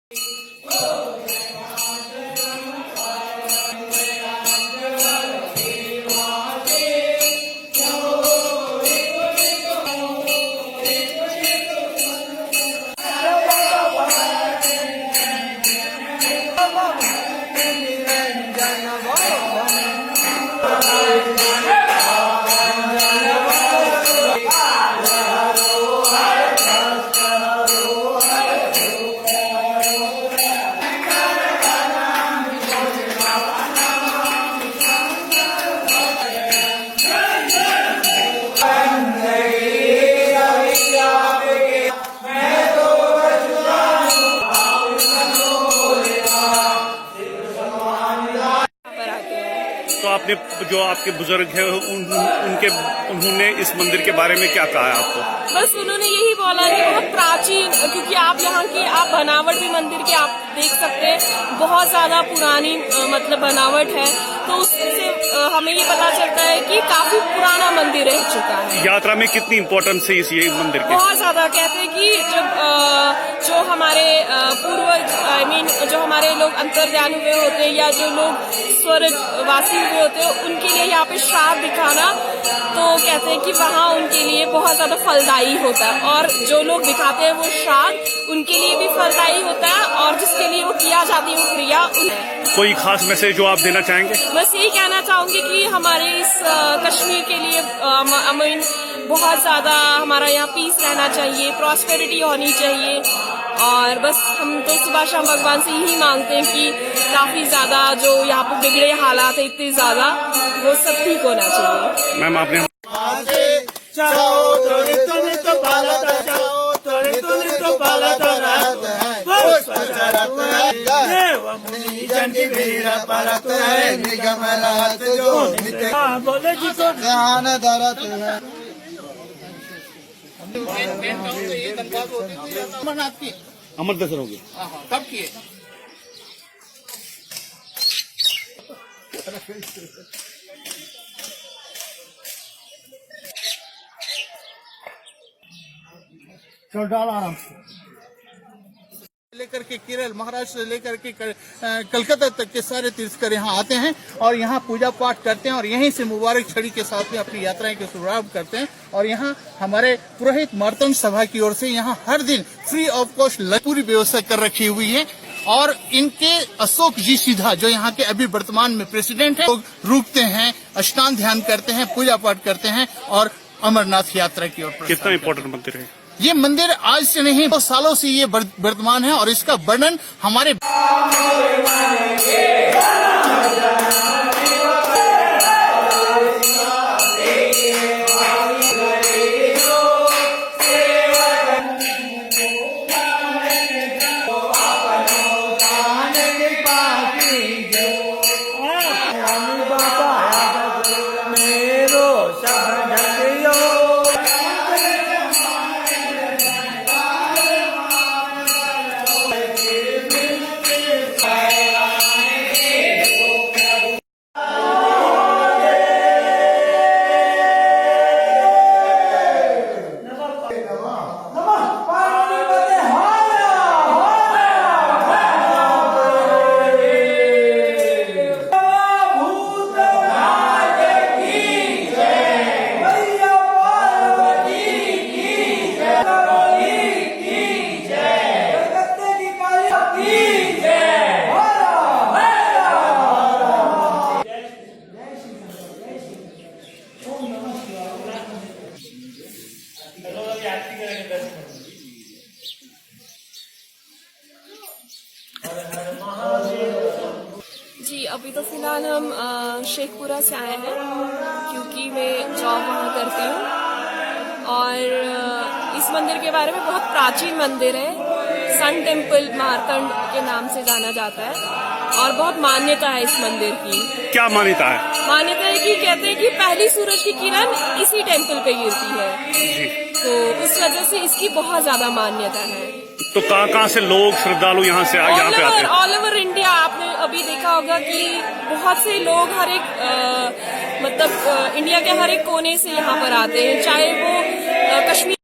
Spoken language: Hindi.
तो आपने जो आपके बुजुर्ग है उन्होंने इस मंदिर के बारे में क्या कहा है आपको? बस उन्होंने यही बोला कि बहुत प्राचीन, क्योंकि आप यहाँ की आप बनावट भी मंदिर की आप देख सकते हैं, बहुत ज्यादा पुरानी मतलब बनावट है। तो उससे हमें ये पता चलता है कि काफी पुराना मंदिर रह चुका है। यात्रा में कितनी इम्पोर्टेंस है इस ये मंदिर की? बहुत ज्यादा। कहते हैं कि जब जो हमारे पूर्वज जो हमारे लोग अंतर्ध्यान हुए होते हैं या जो लोग स्वर्गवासी हुए होते हैं, उनके लिए यहाँ पे श्राद्ध दिखाना, तो कहते हैं कि वहाँ उनके लिए बहुत ज्यादा फलदायी होता है। और जो लोग दिखाते हैं वो श्राद्ध उनके लिए भी फलदायी होता है, और जिसके लिए वो किया जाती है वो क्रिया। कोई खास मैसेज जो आप देना चाहेंगे? बस यही कहना चाहूंगी कि हमारे इस कश्मीर के लिए बहुत ज्यादा हमारा यहाँ पीस रहना चाहिए, प्रॉस्पेरिटी होनी चाहिए। और बस हम तो सुबह शाम भगवान से यही मांगते हैं कि काफी ज्यादा जो यहाँ पे बिगड़े हालात है इतने ज्यादा, वो सब ठीक होना चाहिए। मैम आपने अमर दसर होगी कब किए? लेकर के केरल, महाराष्ट्र से लेकर के कलकत्ता तक के सारे तीर्थकर यहाँ आते हैं और यहाँ पूजा पाठ करते हैं और यहीं से मुबारक छड़ी के साथ में अपनी यात्राएं की शुरुआत करते हैं। और यहाँ हमारे पुरोहित मार्तंड सभा की ओर से यहाँ हर दिन फ्री ऑफ कॉस्ट पूरी व्यवस्था कर रखी हुई है। और इनके अशोक जी सीधा जो यहाँ के अभी वर्तमान में प्रेसिडेंट है, लोग रुकते हैं, स्नान ध्यान करते हैं, पूजा पाठ करते हैं और अमरनाथ यात्रा की ओर। कितना इम्पोर्टेंट मंदिर है ये मंदिर? आज से नहीं, 2 सालों से ये वर्तमान है और इसका वर्णन हमारे जी अभी तो फिलहाल हम शेखपुरा से आए हैं क्योंकि मैं जॉब वहाँ करती हूँ। और इस मंदिर के बारे में बहुत प्राचीन मंदिर है, सन टेम्पल मार्तंड के नाम से जाना जाता है और बहुत मान्यता है इस मंदिर की। क्या मान्यता है? मान्यता है कि कहते हैं कि पहली सूरज की किरण इसी टेम्पल पे गिरती है, तो उस वजह से इसकी बहुत ज्यादा मान्यता है। तो कहाँ से लोग श्रद्धालु यहाँ से यहाँ पे आते हैं? All over India. आपने अभी देखा होगा कि बहुत से लोग हर एक मतलब इंडिया के हर एक कोने से यहाँ पर आते हैं, चाहे वो कश्मीर